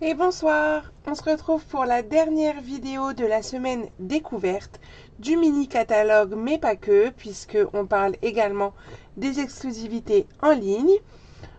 Et bonsoir, on se retrouve pour la dernière vidéo de la semaine découverte du mini catalogue, mais pas que, puisque on parle également des exclusivités en ligne.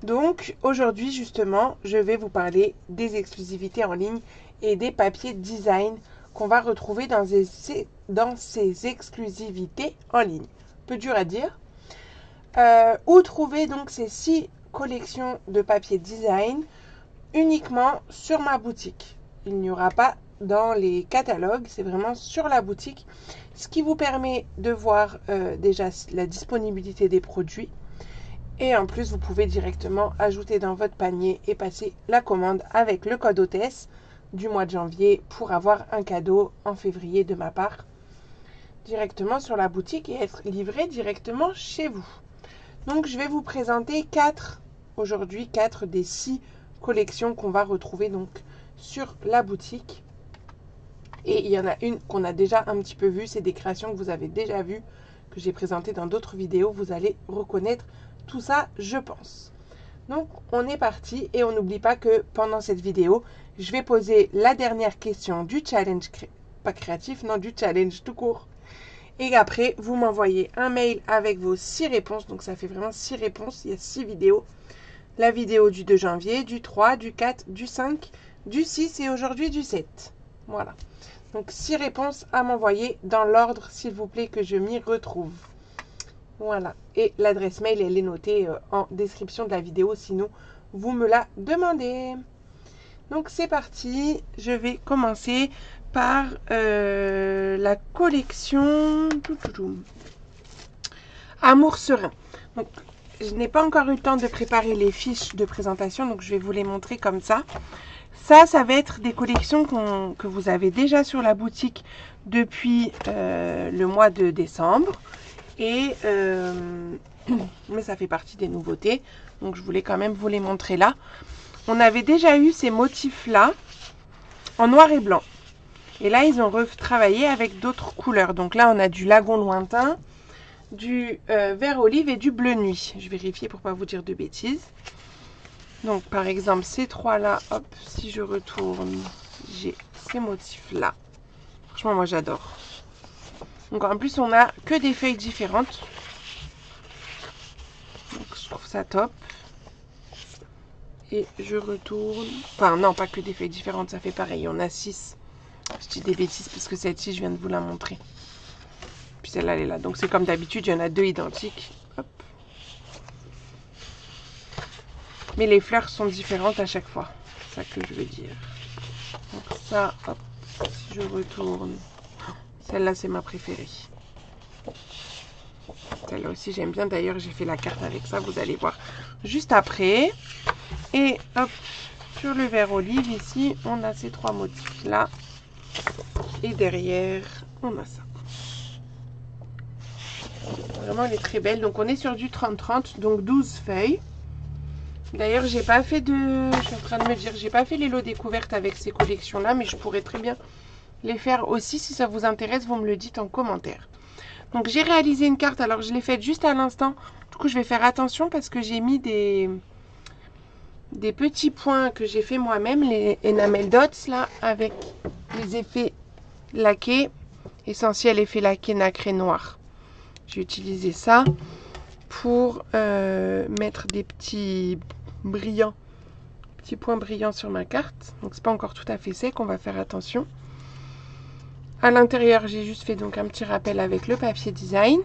Donc aujourd'hui justement, je vais vous parler des exclusivités en ligne et des papiers design qu'on va retrouver dans ces exclusivités en ligne. Peu dur à dire. Où trouver donc ces 6 collections de papier design uniquement sur ma boutique. Il n'y aura pas dans les catalogues, c'est vraiment sur la boutique, ce qui vous permet de voir déjà la disponibilité des produits. Et en plus, vous pouvez directement ajouter dans votre panier et passer la commande avec le code hôtesse du mois de janvier pour avoir un cadeau en février de ma part directement sur la boutique et être livré directement chez vous. Donc je vais vous présenter aujourd'hui 4 des 6 collections qu'on va retrouver donc sur la boutique. Et il y en a une qu'on a déjà un petit peu vue, c'est des créations que vous avez déjà vues, que j'ai présentées dans d'autres vidéos. Vous allez reconnaître tout ça, je pense. Donc on est parti et on n'oublie pas que pendant cette vidéo, je vais poser la dernière question du challenge, pas créatif, non, du challenge tout court. Et après, vous m'envoyez un mail avec vos 6 réponses. Donc ça fait vraiment 6 réponses, il y a 6 vidéos. La vidéo du 2 janvier, du 3, du 4, du 5, du 6 et aujourd'hui du 7. Voilà. Donc 6 réponses à m'envoyer dans l'ordre, s'il vous plaît, que je m'y retrouve. Voilà. Et l'adresse mail, elle est notée en description de la vidéo, sinon vous me la demandez. Donc c'est parti. Je vais commencer par la collection Amour serein. Donc je n'ai pas encore eu le temps de préparer les fiches de présentation, donc je vais vous les montrer comme ça. Ça va être des collections que vous avez déjà sur la boutique depuis le mois de décembre. Et mais ça fait partie des nouveautés, donc je voulais quand même vous les montrer là. On avait déjà eu ces motifs-là en noir et blanc. Et là, ils ont retravaillé avec d'autres couleurs. Donc là, on a du lagon lointain, du vert olive et du bleu nuit. Je vérifie pour ne pas vous dire de bêtises. Donc, par exemple, ces trois-là, hop, si je retourne, j'ai ces motifs-là. Franchement, moi, j'adore. Donc, en plus, on n'a que des feuilles différentes. Donc, je trouve ça top. Et je retourne. Enfin, non, pas que des feuilles différentes, ça fait pareil. On a 6. Je dis des bêtises parce que celle-ci, je viens de vous la montrer. Puis celle-là, elle est là. Donc, c'est comme d'habitude, il y en a 2 identiques. Hop. Mais les fleurs sont différentes à chaque fois. C'est ça que je veux dire. Donc, ça, hop. Si je retourne. Celle-là, c'est ma préférée. Celle-là aussi, j'aime bien. D'ailleurs, j'ai fait la carte avec ça. Vous allez voir juste après. Et hop, sur le vert olive, ici, on a ces 3 motifs-là. Et derrière, on a ça. Vraiment, elle est très belle. Donc, on est sur du 30-30, donc 12 feuilles. D'ailleurs, j'ai pas fait de... Je suis en train de me dire, j'ai pas fait les lots découvertes avec ces collections-là, mais je pourrais très bien les faire aussi. Si ça vous intéresse, vous me le dites en commentaire. Donc, j'ai réalisé une carte. Alors, je l'ai faite juste à l'instant. Du coup, je vais faire attention parce que j'ai mis des petits points que j'ai fait moi-même, les enamel dots, là, avec les effets laqués, essentiel effet laqué nacré noir. J'ai utilisé ça pour mettre des petits brillants, petits points brillants sur ma carte. Donc c'est pas encore tout à fait sec, on va faire attention. À l'intérieur, j'ai juste fait donc un petit rappel avec le papier design.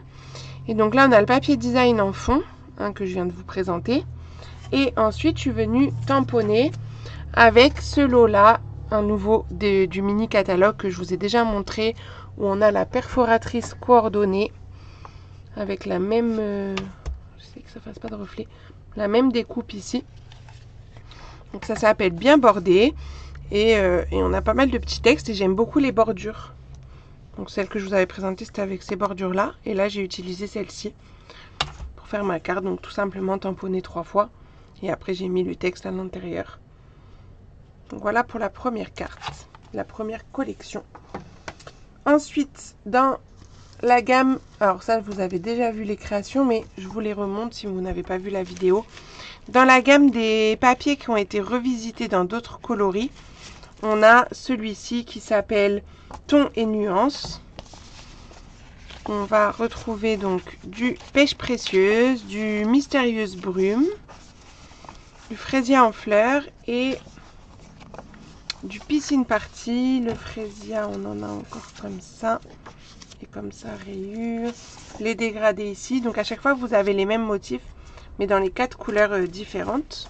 Et donc là, on a le papier design en fond, que je viens de vous présenter. Et ensuite, je suis venue tamponner avec ce lot-là, un nouveau du mini catalogue que je vous ai déjà montré, où on a la perforatrice coordonnée avec la même, je sais que ça fasse pas de reflet, la même découpe ici. Donc ça s'appelle bien bordé et on a pas mal de petits textes et j'aime beaucoup les bordures. Donc celle que je vous avais présentée, c'était avec ces bordures-là et là j'ai utilisé celle-ci pour faire ma carte. Donc tout simplement tamponner 3 fois et après j'ai mis le texte à l'intérieur. Donc voilà pour la première carte, la première collection. Ensuite, dans la gamme, alors ça vous avez déjà vu les créations, mais je vous les remonte si vous n'avez pas vu la vidéo. Dans la gamme des papiers qui ont été revisités dans d'autres coloris, on a celui-ci qui s'appelle Ton et Nuances. On va retrouver donc du Pêche Précieuse, du Mystérieuse Brume, du Fraisia en fleurs et du Piscine Party. Le Fraisia, on en a encore comme ça. Et comme ça, rayures. Les dégradés ici. Donc à chaque fois, vous avez les mêmes motifs, mais dans les 4 couleurs différentes.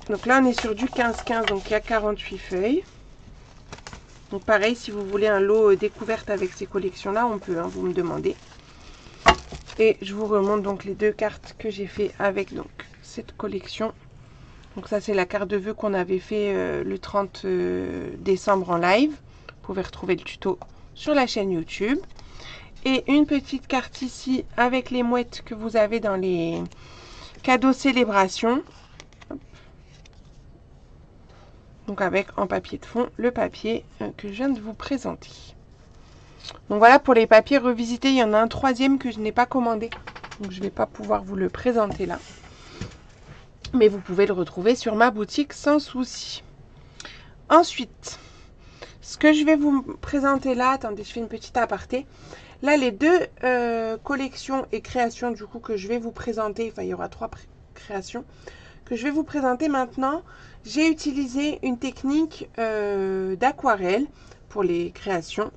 Donc là, on est sur du 15-15, donc il y a 48 feuilles. Donc pareil, si vous voulez un lot découverte avec ces collections-là, on peut, hein, vous me demandez. Et je vous remonte donc les 2 cartes que j'ai fait avec donc cette collection. Donc ça, c'est la carte de vœux qu'on avait fait le 30 décembre en live. Vous pouvez retrouver le tuto sur la chaîne YouTube. Et une petite carte ici avec les mouettes que vous avez dans les cadeaux célébration. Donc avec en papier de fond le papier que je viens de vous présenter. Donc voilà pour les papiers revisités. Il y en a un troisième que je n'ai pas commandé. Donc je ne vais pas pouvoir vous le présenter là. Mais vous pouvez le retrouver sur ma boutique sans souci. Ensuite, ce que je vais vous présenter là, attendez, je fais une petite aparté. Là, les 2 collections et créations du coup que je vais vous présenter, enfin il y aura 3 créations que je vais vous présenter maintenant. J'ai utilisé une technique d'aquarelle pour les créations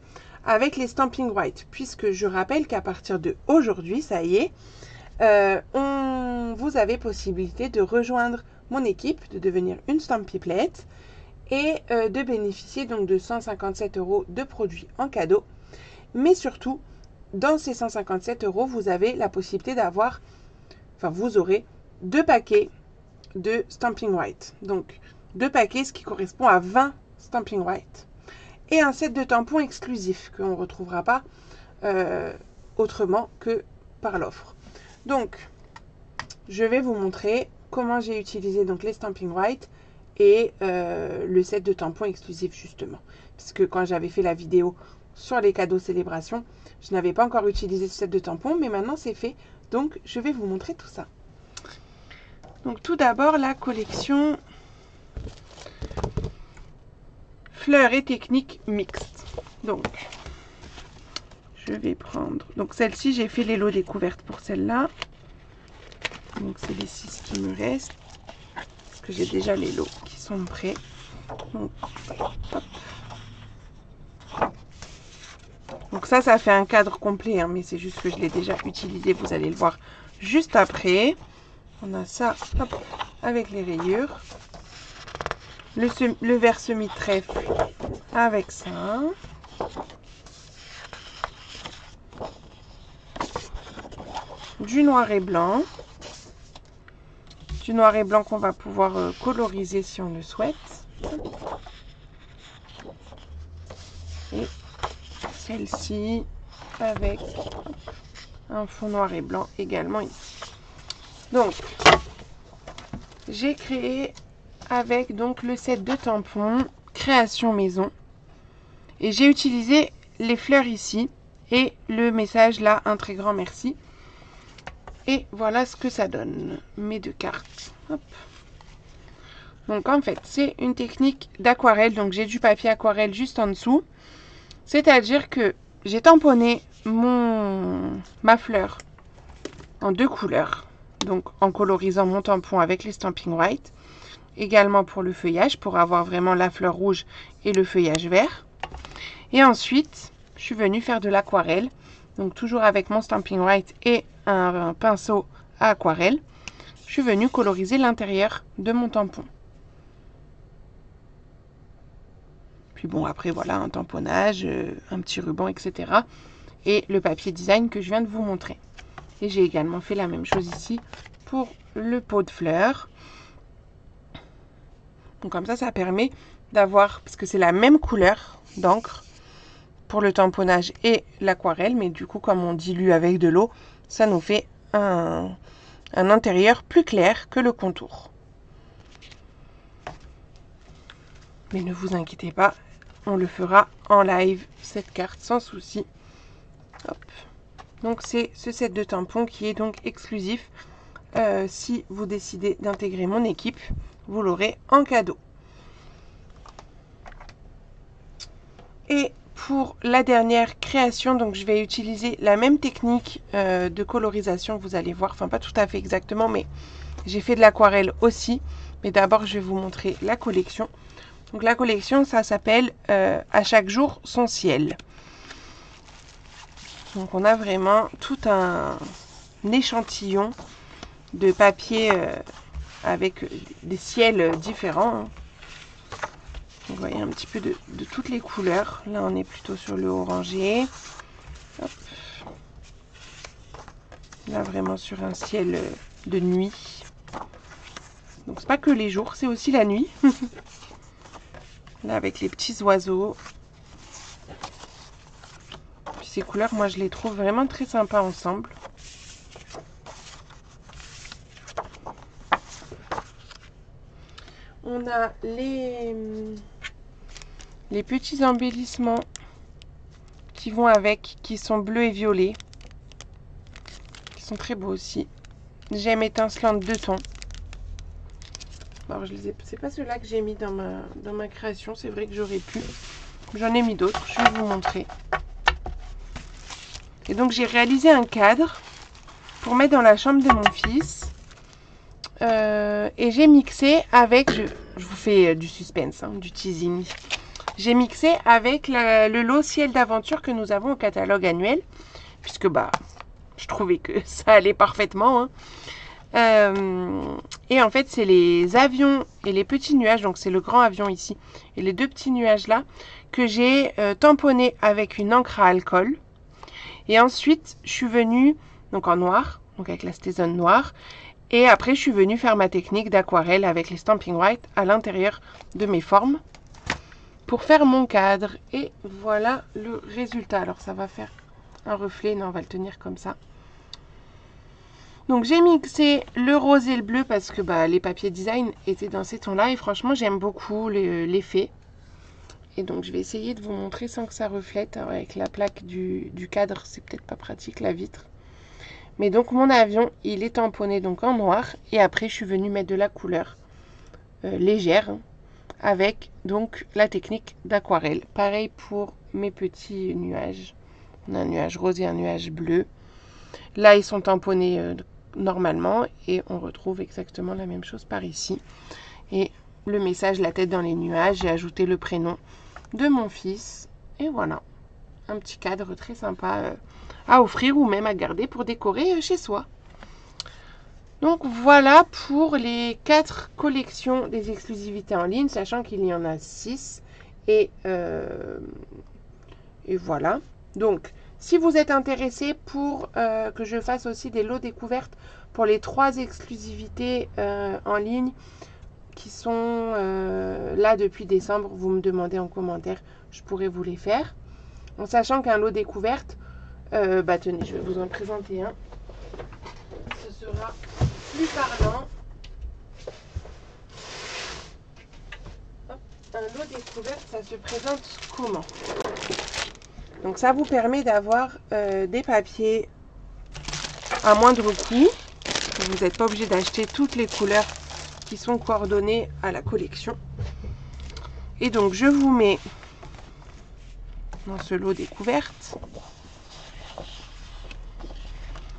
avec les Stampin' White, puisque je rappelle qu'à partir de aujourd'hui, ça y est, vous avez possibilité de rejoindre mon équipe, de devenir une Stampin' et de bénéficier donc de 157 € de produits en cadeau. Mais surtout, dans ces 157 €, vous avez la possibilité d'avoir, enfin vous aurez 2 paquets de Stampin' White. Donc 2 paquets, ce qui correspond à 20 Stampin' White. Et un set de tampons exclusif qu'on ne retrouvera pas autrement que par l'offre. Donc, je vais vous montrer comment j'ai utilisé donc les Stampin' White et le set de tampons exclusif justement. Puisque quand j'avais fait la vidéo sur les cadeaux célébration, je n'avais pas encore utilisé ce set de tampons, mais maintenant c'est fait. Donc, je vais vous montrer tout ça. Donc, tout d'abord, la collection fleurs et techniques mixtes. Donc, je vais prendre... Donc, celle-ci, j'ai fait les lots découvertes pour celle-là. Donc, c'est les 6 qui me restent. Parce que j'ai déjà les lots qui sont prêts. Donc, hop. Donc ça fait un cadre complet, hein, mais c'est juste que je l'ai déjà utilisé. Vous allez le voir juste après. On a ça, hop, avec les rayures. Le vert semi-trèfle avec ça. Du noir et blanc. Du noir et blanc qu'on va pouvoir coloriser si on le souhaite. Et celle-ci avec un fond noir et blanc également ici. Donc, j'ai créé avec donc le set de tampons création maison et j'ai utilisé les fleurs ici et le message là, un très grand merci. Et voilà ce que ça donne, mes 2 cartes. Hop. Donc en fait, c'est une technique d'aquarelle, donc j'ai du papier aquarelle juste en dessous. C'est-à-dire que j'ai tamponné ma fleur en 2 couleurs. Donc en colorisant mon tampon avec les Stampin' White. Également pour le feuillage, pour avoir vraiment la fleur rouge et le feuillage vert. Et ensuite, je suis venue faire de l'aquarelle. Donc toujours avec mon Stampin' White et un pinceau à aquarelle. Je suis venue coloriser l'intérieur de mon tampon. Puis bon, après voilà, un tamponnage, un petit ruban, etc. Et le papier design que je viens de vous montrer. Et j'ai également fait la même chose ici pour le pot de fleurs. Donc comme ça permet d'avoir, parce que c'est la même couleur d'encre pour le tamponnage et l'aquarelle, mais du coup comme on dilue avec de l'eau, ça nous fait un intérieur plus clair que le contour. Mais ne vous inquiétez pas, on le fera en live, cette carte, sans souci. Hop. Donc c'est ce set de tampons qui est donc exclusif. Si vous décidez d'intégrer mon équipe, vous l'aurez en cadeau. Et pour la dernière création, donc je vais utiliser la même technique de colorisation, vous allez voir, enfin pas tout à fait exactement, mais j'ai fait de l'aquarelle aussi. Mais d'abord, je vais vous montrer la collection. Donc la collection, ça s'appelle À chaque jour son ciel. Donc on a vraiment tout un échantillon de papier avec des ciels différents. Vous voyez un petit peu de toutes les couleurs. Là, on est plutôt sur le orangé. Hop. Là, vraiment sur un ciel de nuit. Donc, c'est pas que les jours, c'est aussi la nuit. Là, avec les petits oiseaux. Puis ces couleurs, moi, je les trouve vraiment très sympas ensemble. On a les petits embellissements qui vont avec, qui sont bleus et violets. Qui sont très beaux aussi. Gemme étincelante de ton. Alors, c'est pas ceux-là que j'ai mis dans ma création. C'est vrai que j'aurais pu. J'en ai mis d'autres. Je vais vous montrer. Et donc, j'ai réalisé un cadre pour mettre dans la chambre de mon fils. Et j'ai mixé avec... Je vous fais du suspense, hein, du teasing. J'ai mixé avec le lot ciel d'aventure que nous avons au catalogue annuel. Puisque, je trouvais que ça allait parfaitement, hein. Et en fait, c'est les avions et les petits nuages, donc c'est le grand avion ici, et les deux petits nuages là, que j'ai tamponné avec une encre à alcool. Et ensuite, je suis venue, donc en noir, donc avec la Stézone noire, et après, je suis venue faire ma technique d'aquarelle avec les Stamping White à l'intérieur de mes formes pour faire mon cadre. Et voilà le résultat. Alors, ça va faire un reflet, non, on va le tenir comme ça. Donc j'ai mixé le rose et le bleu parce que les papiers design étaient dans ces tons-là et franchement j'aime beaucoup l'effet. Et donc je vais essayer de vous montrer sans que ça reflète. Alors, avec la plaque du cadre, c'est peut-être pas pratique la vitre. Mais donc mon avion, il est tamponné donc en noir et après je suis venue mettre de la couleur légère avec donc la technique d'aquarelle. Pareil pour mes petits nuages. On a un nuage rose et un nuage bleu. Là ils sont tamponnés normalement et on retrouve exactement la même chose par ici. Et le message la tête dans les nuages, j'ai ajouté le prénom de mon fils et voilà, un petit cadre très sympa à offrir ou même à garder pour décorer chez soi. Donc voilà pour les 4 collections des exclusivités en ligne, sachant qu'il y en a 6 et voilà. Donc si vous êtes intéressé pour que je fasse aussi des lots découvertes pour les 3 exclusivités en ligne qui sont là depuis décembre, vous me demandez en commentaire, je pourrais vous les faire. En sachant qu'un lot découverte, tenez, je vais vous en présenter un. Ce sera plus parlant. Hop, un lot découverte, ça se présente comment ? Donc ça vous permet d'avoir des papiers à moindre coût. Vous n'êtes pas obligé d'acheter toutes les couleurs qui sont coordonnées à la collection. Et donc je vous mets dans ce lot découverte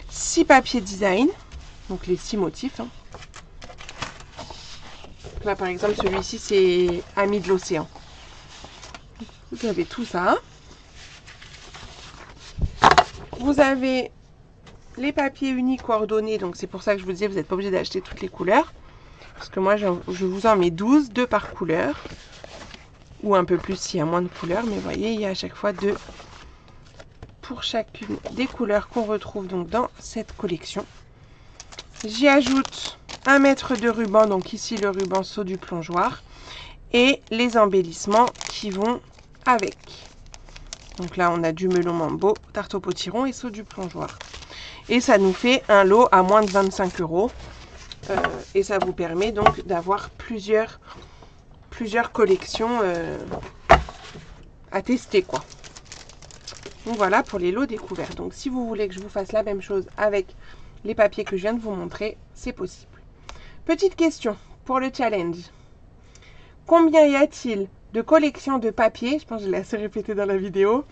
6 papiers design, donc les 6 motifs. Hein. Là par exemple celui-ci c'est Amis de l'océan. Vous avez tout ça. Vous avez les papiers unis coordonnés, donc c'est pour ça que je vous disais, vous n'êtes pas obligé d'acheter toutes les couleurs. Parce que moi, je vous en mets 12, 2 par couleur. Ou un peu plus s'il y a moins de couleurs. Mais vous voyez, il y a à chaque fois 2 pour chacune des couleurs qu'on retrouve donc dans cette collection. J'y ajoute 1 mètre de ruban, donc ici le ruban saut du plongeoir. Et les embellissements qui vont avec. Donc là, on a du melon mambo, tarte au potiron et saut du plongeoir. Et ça nous fait un lot à moins de 25 €. Et ça vous permet donc d'avoir plusieurs collections à tester, quoi. Donc voilà pour les lots découverts. Donc si vous voulez que je vous fasse la même chose avec les papiers que je viens de vous montrer, c'est possible. Petite question pour le challenge. Combien y a-t-il de collections de papiers, je pense que je l'ai assez répété dans la vidéo,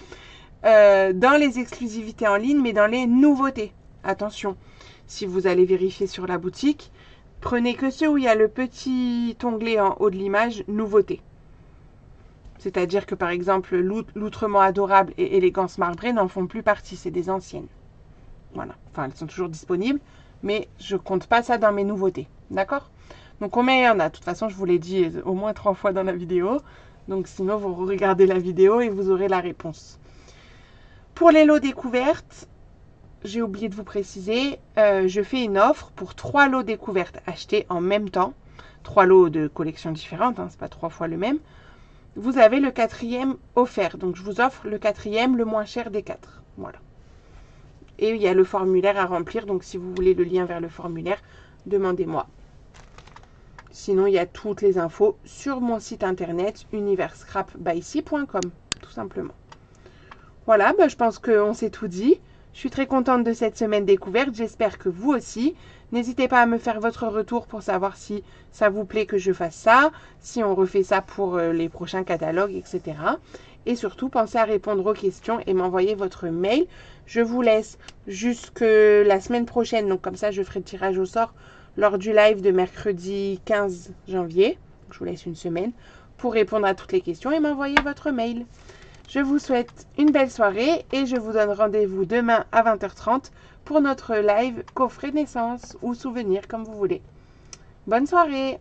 dans les exclusivités en ligne, mais dans les nouveautés? Attention, si vous allez vérifier sur la boutique, prenez que ceux où il y a le petit onglet en haut de l'image, nouveautés. C'est-à-dire que par exemple, l'outrement adorable et élégance marbrée n'en font plus partie, c'est des anciennes. Voilà, enfin elles sont toujours disponibles, mais je compte pas ça dans mes nouveautés, d'accord? Donc combien il y en a? De toute façon, je vous l'ai dit au moins 3 fois dans la vidéo, donc sinon vous regardez la vidéo et vous aurez la réponse. Pour les lots découvertes, j'ai oublié de vous préciser, je fais une offre pour 3 lots découvertes achetés en même temps, 3 lots de collections différentes, hein, c'est pas 3 fois le même. Vous avez le 4e offert, donc je vous offre le 4e, le moins cher des 4. Voilà. Et il y a le formulaire à remplir, donc si vous voulez le lien vers le formulaire, demandez-moi. Sinon, il y a toutes les infos sur mon site internet universcrapbyc.com, tout simplement. Voilà, je pense qu'on s'est tout dit. Je suis très contente de cette semaine découverte, j'espère que vous aussi. N'hésitez pas à me faire votre retour pour savoir si ça vous plaît que je fasse ça, si on refait ça pour les prochains catalogues, etc. Et surtout, pensez à répondre aux questions et m'envoyer votre mail. Je vous laisse jusque la semaine prochaine, donc comme ça je ferai le tirage au sort lors du live de mercredi 15 janvier. Je vous laisse une semaine pour répondre à toutes les questions et m'envoyer votre mail. Je vous souhaite une belle soirée et je vous donne rendez-vous demain à 20h30 pour notre live coffret naissance ou souvenir comme vous voulez. Bonne soirée!